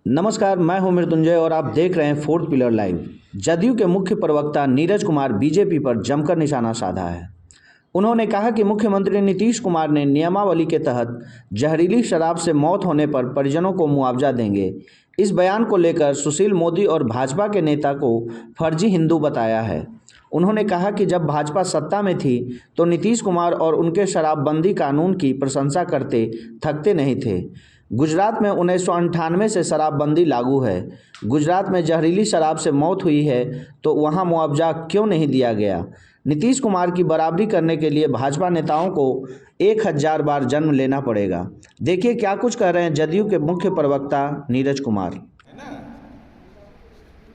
नमस्कार, मैं हूं मृत्युंजय और आप देख रहे हैं फोर्थ पिलर लाइव। जदयू के मुख्य प्रवक्ता नीरज कुमार बीजेपी पर जमकर निशाना साधा है। उन्होंने कहा कि मुख्यमंत्री नीतीश कुमार ने नियमावली के तहत जहरीली शराब से मौत होने पर परिजनों को मुआवजा देंगे। इस बयान को लेकर सुशील मोदी और भाजपा के नेता को फर्जी हिंदू बताया है। उन्होंने कहा कि जब भाजपा सत्ता में थी तो नीतीश कुमार और उनके शराबबंदी कानून की प्रशंसा करते थकते नहीं थे। गुजरात में 1998 से शराबबंदी लागू है। गुजरात में जहरीली शराब से मौत हुई है तो वहां मुआवजा क्यों नहीं दिया गया? नीतीश कुमार की बराबरी करने के लिए भाजपा नेताओं को 1000 बार जन्म लेना पड़ेगा। देखिए क्या कुछ कह रहे हैं जदयू के मुख्य प्रवक्ता नीरज कुमार। है ना,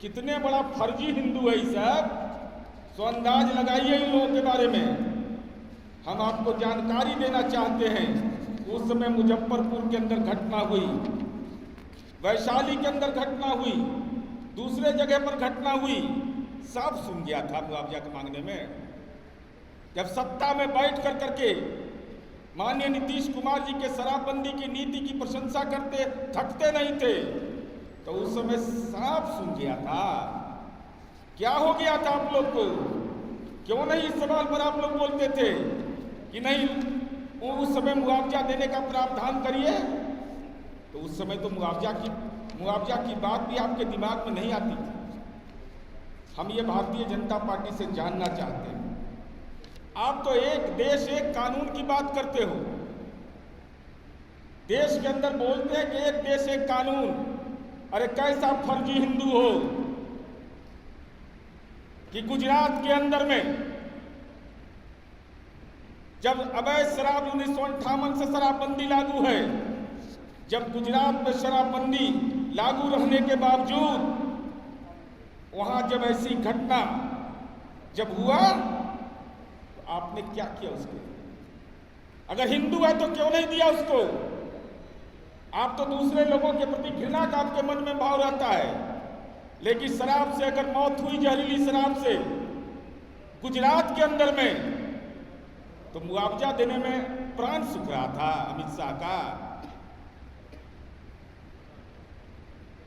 कितने बड़ा फर्जी हिंदू है ये सब। सो अंदाज लगाइए इन लोगों के बारे में। हम आपको जानकारी देना चाहते हैं। उस समय मुजफ्फरपुर के अंदर घटना हुई, वैशाली के अंदर घटना हुई, दूसरे जगह पर घटना हुई, सब सुन गया था मुआवजा के मांगने में। जब सत्ता में बैठ कर करके माननीय नीतीश कुमार जी के शराबबंदी की नीति की प्रशंसा करते थकते नहीं थे, तो उस समय साफ सुन गया था। क्या हो गया था आप लोग को? क्यों नहीं इस सवाल पर आप लोग बोलते थे कि नहीं उस समय मुआवजा देने का प्रावधान करिए? तो उस समय तो मुआवजा की बात भी आपके दिमाग में नहीं आती थी। हम ये भारतीय जनता पार्टी से जानना चाहते हैं, आप तो एक देश एक कानून की बात करते हो। देश के अंदर बोलते हैं कि एक देश एक कानून। अरे कैसा फर्जी हिंदू हो कि गुजरात के अंदर में जब अवैध शराब 1958 से शराबबंदी लागू है, जब गुजरात में शराबबंदी लागू रहने के बावजूद वहां जब ऐसी घटना जब हुआ तो आपने क्या किया उसके? अगर हिंदू है तो क्यों नहीं दिया उसको? आप तो दूसरे लोगों के प्रति घृणा का आपके मन में भाव रहता है, लेकिन शराब से अगर मौत हुई, जहरीली शराब से गुजरात के अंदर में, तो मुआवजा देने में प्राण सुख रहा था अमित शाह का।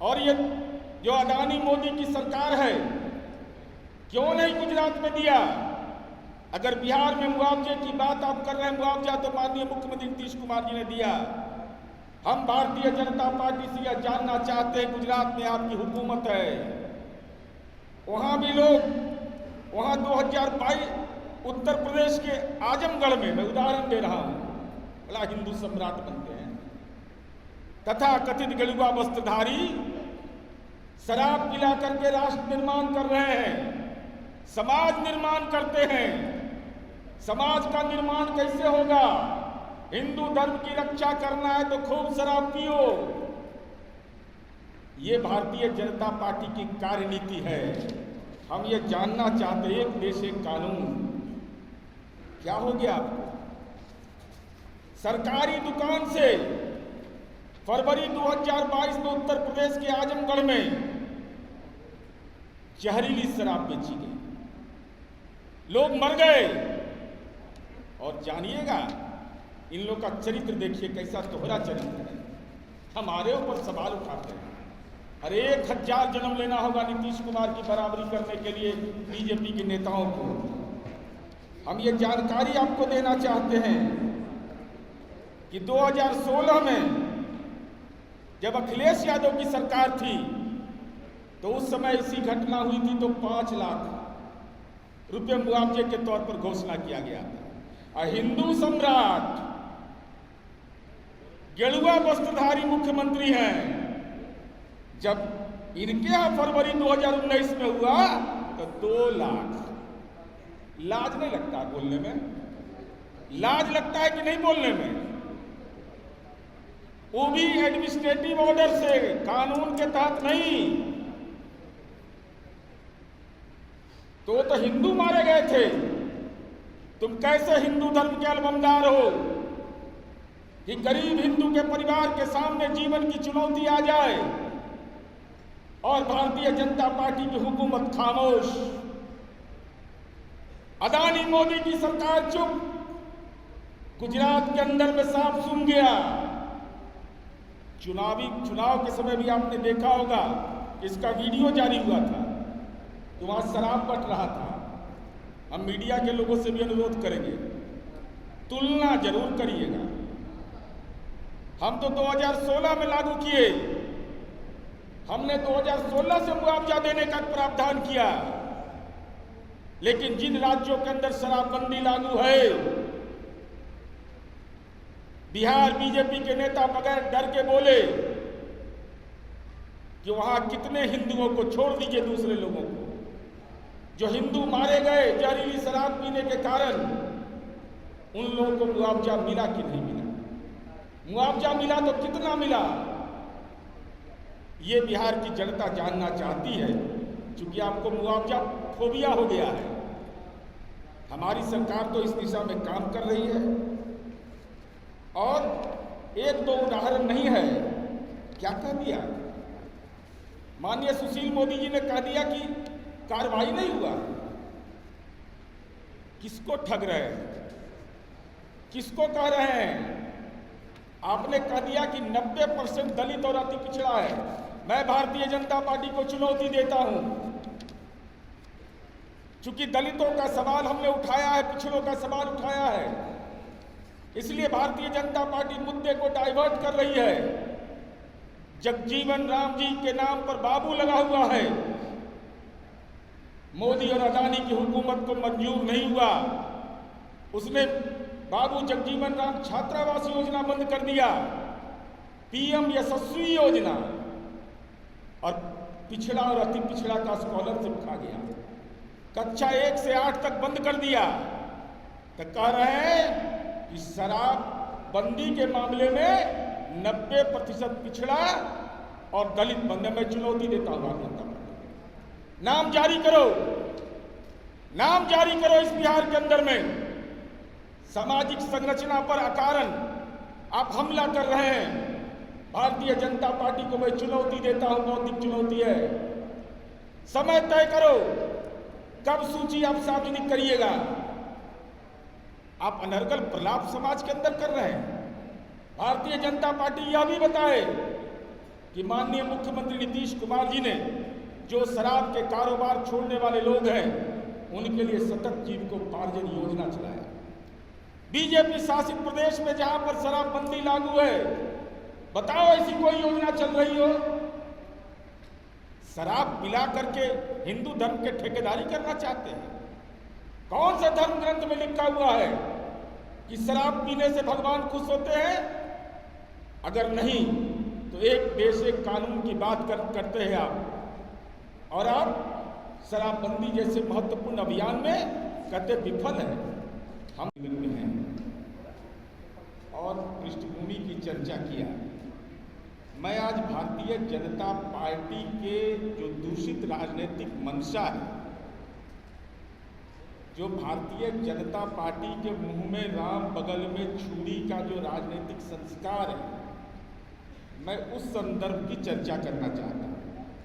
और ये जो अडानी मोदी की सरकार है, क्यों नहीं गुजरात में दिया? अगर बिहार में मुआवजे की बात आप कर रहे हैं, मुआवजा तो माननीय मुख्यमंत्री नीतीश कुमार जी ने दिया। हम भारतीय जनता पार्टी से यह जानना चाहते हैं, गुजरात में आपकी हुकूमत है, वहां भी लोग, वहां 2022 उत्तर प्रदेश के आजमगढ़ में, मैं उदाहरण दे रहा हूं, बड़ा हिंदू सम्राट बनते हैं, तथा कथित गलुआ वस्त्रधारी शराब पिला करके राष्ट्र निर्माण कर रहे हैं, समाज निर्माण करते हैं। समाज का निर्माण कैसे होगा? हिंदू धर्म की रक्षा करना है तो खूब शराब पियो। ये भारतीय जनता पार्टी की कार्यनीति है। हम ये जानना चाहते हैं, एक देश एक कानून। क्या हो गया आपको? सरकारी दुकान से फरवरी 2022 में उत्तर प्रदेश के आजमगढ़ में जहरीली शराब बेची गई, लोग मर गए। और जानिएगा, इन लोग का चरित्र देखिए कैसा दोहरा चरित्र है। हमारे ऊपर सवाल उठाते हैं। अरे 1000 जन्म लेना होगा नीतीश कुमार की बराबरी करने के लिए बीजेपी के नेताओं को। हम ये जानकारी आपको देना चाहते हैं कि 2016 में जब अखिलेश यादव की सरकार थी, तो उस समय ऐसी घटना हुई थी तो 5 लाख रुपए मुआवजे के तौर पर घोषणा किया गया था। और हिंदू सम्राट गेरुआ वस्त्रधारी मुख्यमंत्री हैं, जब इनके यहां फरवरी 2019 में हुआ तो 2 लाख। लाज नहीं लगता बोलने में? लाज लगता है कि नहीं बोलने में? वो भी एडमिनिस्ट्रेटिव ऑर्डर से, कानून के तहत नहीं। तो हिंदू मारे गए थे। तुम कैसे हिंदू धर्म के अलमदार हो कि गरीब हिंदू के परिवार के सामने जीवन की चुनौती आ जाए और भारतीय जनता पार्टी की हुकूमत खामोश? अडानी मोदी की सरकार चुप। गुजरात के अंदर में साफ सुन गया चुनाव के समय भी आपने देखा होगा, इसका वीडियो जारी हुआ था कि वहाँ शराब बट रहा था। हम मीडिया के लोगों से भी अनुरोध करेंगे, तुलना जरूर करिएगा। हम तो 2016 में लागू किए, हमने 2016 से मुआवजा देने का प्रावधान किया, लेकिन जिन राज्यों के अंदर शराबबंदी लागू है, बिहार बीजेपी के नेता बगैर डर के बोले कि वहां कितने हिंदुओं को छोड़ दीजिए, दूसरे लोगों को, जो हिंदू मारे गए जहरीली शराब पीने के कारण, उन लोगों को मुआवजा मिला कि नहीं मिला? मुआवजा मिला तो कितना मिला? ये बिहार की जनता जानना चाहती है, क्योंकि आपको मुआवजा फोबिया हो गया है। हमारी सरकार तो इस दिशा में काम कर रही है, और एक दो उदाहरण नहीं है। क्या कह दिया? माननीय सुशील मोदी जी ने कह दिया कि कार्रवाई नहीं हुआ। किसको ठग रहे हैं? किसको कह रहे हैं? आपने कह दिया कि 90% दलित और अति पिछड़ा है। मैं भारतीय जनता पार्टी को चुनौती देता हूं, चूंकि दलितों का सवाल हमने उठाया है, पिछड़ों का सवाल उठाया है, इसलिए भारतीय जनता पार्टी मुद्दे को डाइवर्ट कर रही है। जगजीवन राम जी के नाम पर बाबू लगा हुआ है। मोदी और अदानी की हुकूमत को मंजूर नहीं हुआ, उसने बाबू जगजीवन राम छात्रावास योजना बंद कर दिया, पीएम यशस्वी योजना, और पिछड़ा और अति पिछड़ा का स्कॉलरशिप खा गया। कक्षा 1 से 8 तक बंद कर दिया। तो कह रहे हैं कि शराब बंदी के मामले में 90% पिछड़ा और दलित बंदे। मैं चुनौती देता हूं भारतीय जनता पार्टी, नाम जारी करो, नाम जारी करो इस बिहार के अंदर में। सामाजिक संरचना पर अकारण आप हमला कर रहे हैं। भारतीय जनता पार्टी को मैं चुनौती देता हूं, बौद्धिक चुनौती है। समय तय करो, कब सूची आप सार्वजनिक करिएगा। आप अनर्गल प्रलाप समाज के अंदर कर रहे हैं। भारतीय जनता पार्टी यह भी बताए कि माननीय मुख्यमंत्री नीतीश कुमार जी ने जो शराब के कारोबार छोड़ने वाले लोग हैं, उनके लिए सतत जीविकोपार्जन योजना चलाया। बीजेपी शासित प्रदेश में जहां पर शराबबंदी लागू है, बताओ ऐसी कोई योजना चल रही हो? शराब पिला करके हिंदू धर्म के ठेकेदारी करना चाहते हैं? कौन सा धर्म ग्रंथ में लिखा हुआ है कि शराब पीने से भगवान खुश होते हैं? अगर नहीं तो एक देश एक कानून की बात करते हैं आप, और आप शराबबंदी जैसे महत्वपूर्ण अभियान में कहते विफल है। हम हैं और पृष्ठभूमि की चर्चा किया। मैं आज भारतीय जनता पार्टी के जो दूषित राजनीतिक मंशा है, जो भारतीय जनता पार्टी के मुंह में राम बगल में छुरी का जो राजनीतिक संस्कार है, मैं उस संदर्भ की चर्चा करना चाहता हूं।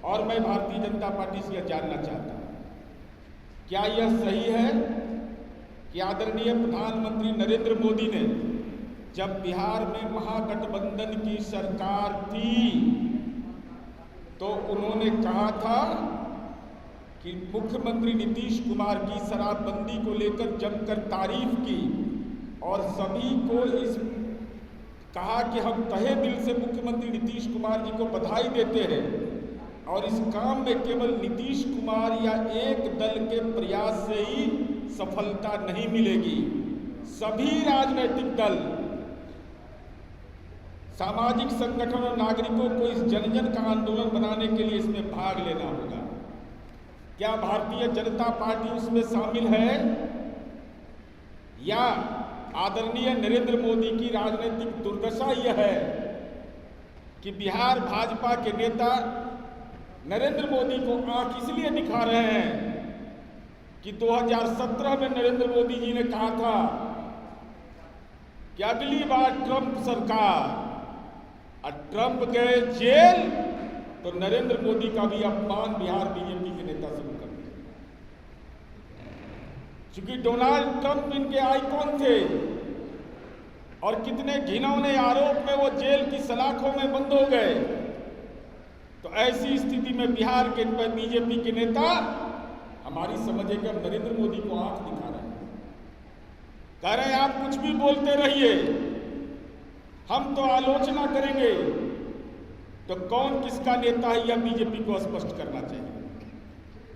और मैं भारतीय जनता पार्टी से यह जानना चाहता हूं, क्या यह सही है कि आदरणीय प्रधानमंत्री नरेंद्र मोदी ने जब बिहार में महागठबंधन की सरकार थी तो उन्होंने कहा था कि मुख्यमंत्री नीतीश कुमार की शराबबंदी को लेकर जमकर तारीफ की, और सभी को इस कहा कि हम तहे दिल से मुख्यमंत्री नीतीश कुमार जी को बधाई देते हैं, और इस काम में केवल नीतीश कुमार या एक दल के प्रयास से ही सफलता नहीं मिलेगी। सभी राजनीतिक दल, सामाजिक संगठन और नागरिकों को इस जन जन का आंदोलन बनाने के लिए इसमें भाग लेना होगा। क्या भारतीय जनता पार्टी उसमें शामिल है, या आदरणीय नरेंद्र मोदी की राजनीतिक दुर्दशा यह है कि बिहार भाजपा के नेता नरेंद्र मोदी को आंख इसलिए दिखा रहे हैं कि 2017 में नरेंद्र मोदी जी ने कहा था कि अगली बार ट्रंप सरकार, और ट्रंप गए जेल तो नरेंद्र मोदी का भी अपमान बिहार बीजेपी के नेता शुरू कर दिया। क्योंकि डोनाल्ड ट्रंप इनके आइकॉन थे, और कितने घिनौने आरोप में वो जेल की सलाखों में बंद हो गए। तो ऐसी स्थिति में बिहार के बीजेपी के नेता हमारी समझ है कि अब नरेंद्र मोदी को आंख दिखा रहे हैं, कह रहे हैं आप कुछ भी बोलते रहिए, हम तो आलोचना करेंगे। तो कौन किसका नेता है यह बीजेपी को स्पष्ट करना चाहिए।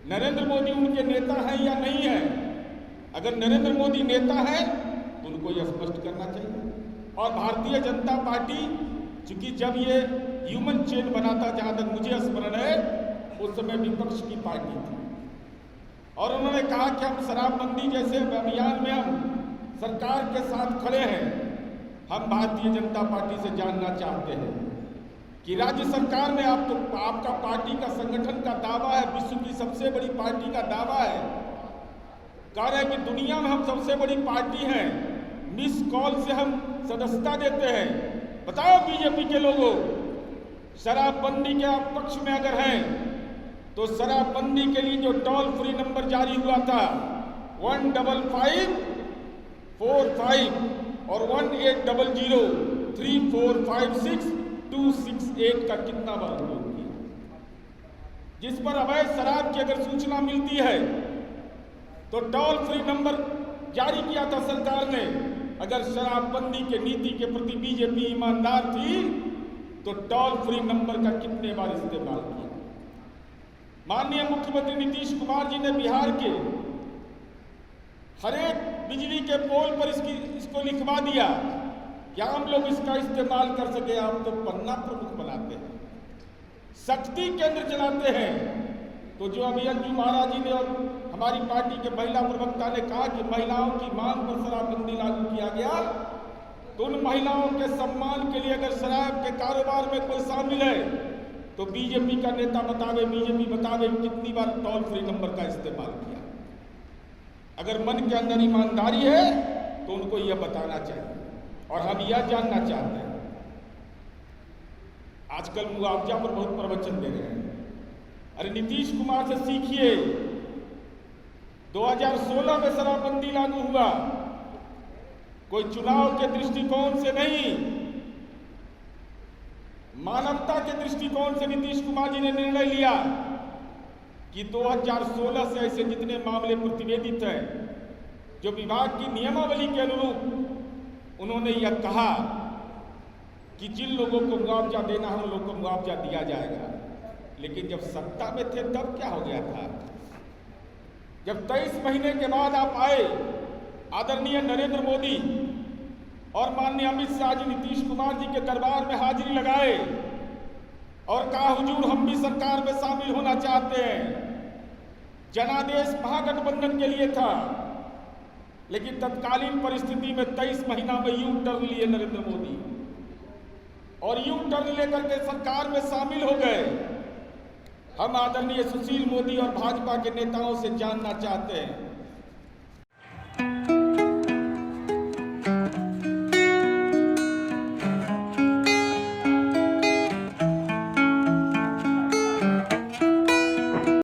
नरेंद्र मोदी उनके नेता हैं या नहीं है? अगर नरेंद्र मोदी नेता है तो उनको यह स्पष्ट करना चाहिए। और भारतीय जनता पार्टी, चूंकि जब ये ह्यूमन चेन बना था, जहां तक मुझे स्मरण है, उस समय विपक्ष की पार्टी थी और उन्होंने कहा कि हम शराबबंदी जैसे अभियान में हम सरकार के साथ खड़े हैं। हम भारतीय जनता पार्टी से जानना चाहते हैं कि राज्य सरकार में आपका पार्टी का संगठन का दावा है, विश्व की सबसे बड़ी पार्टी का दावा है, कह रहे हैं कि दुनिया में हम सबसे बड़ी पार्टी हैं, मिस कॉल से हम सदस्यता देते हैं। बताओ बीजेपी के लोगों, शराबबंदी के आप पक्ष में अगर हैं तो शराबबंदी के लिए जो टोल फ्री नंबर जारी हुआ था 155545 और 18003456 का कितना बार उपयोग किया, जिस पर अवैध शराब की अगर सूचना मिलती है तो टोल फ्री नंबर जारी किया था सरकार ने। अगर शराबबंदी के नीति के प्रति बीजेपी ईमानदार थी तो टोल फ्री नंबर का कितने बार इस्तेमाल किया। माननीय मुख्यमंत्री नीतीश कुमार जी ने बिहार के हरेक बिजली के पोल पर इसको लिखवा दिया कि हम लोग इसका इस्तेमाल कर सके। आप तो पन्ना प्रमुख बनाते हैं, शक्ति केंद्र चलाते हैं। तो जो अभी अंजू महाराज जी ने और हमारी पार्टी के महिला प्रवक्ता ने कहा कि महिलाओं की मांग पर शराबबंदी लागू किया गया, तो उन महिलाओं के सम्मान के लिए अगर शराब के कारोबार में कोई शामिल है तो बीजेपी का नेता बतावे, बीजेपी बतावे कितनी बार टोल फ्री नंबर का इस्तेमाल किया। अगर मन के अंदर ईमानदारी है तो उनको यह बताना चाहिए। और हम यह जानना चाहते हैं, आजकल मुआवजा पर बहुत प्रवचन दे रहे हैं। अरे नीतीश कुमार से सीखिए, 2016 में शराबबंदी लागू हुआ, कोई चुनाव के दृष्टिकोण से नहीं, मानवता के दृष्टिकोण से नीतीश कुमार जी ने निर्णय लिया कि 2016 से ऐसे जितने मामले प्रतिवेदित हैं, जो विभाग की नियमावली के अनुरूप उन्होंने यह कहा कि जिन लोगों को मुआवजा देना है उन लोगों को मुआवजा दिया जाएगा। लेकिन जब सत्ता में थे तब क्या हो गया था? जब 23 महीने के बाद आप आए, आदरणीय नरेंद्र मोदी और माननीय अमित शाह जी नीतीश कुमार जी के दरबार में हाजिरी लगाए और कहा हुजूर हम भी सरकार में शामिल होना चाहते हैं। जनादेश महागठबंधन के लिए था, लेकिन तत्कालीन परिस्थिति में 23 महीना में यू टर्न लिए नरेंद्र मोदी और यू टर्न लेकर के सरकार में शामिल हो गए। हम आदरणीय सुशील मोदी और भाजपा के नेताओं से जानना चाहते हैं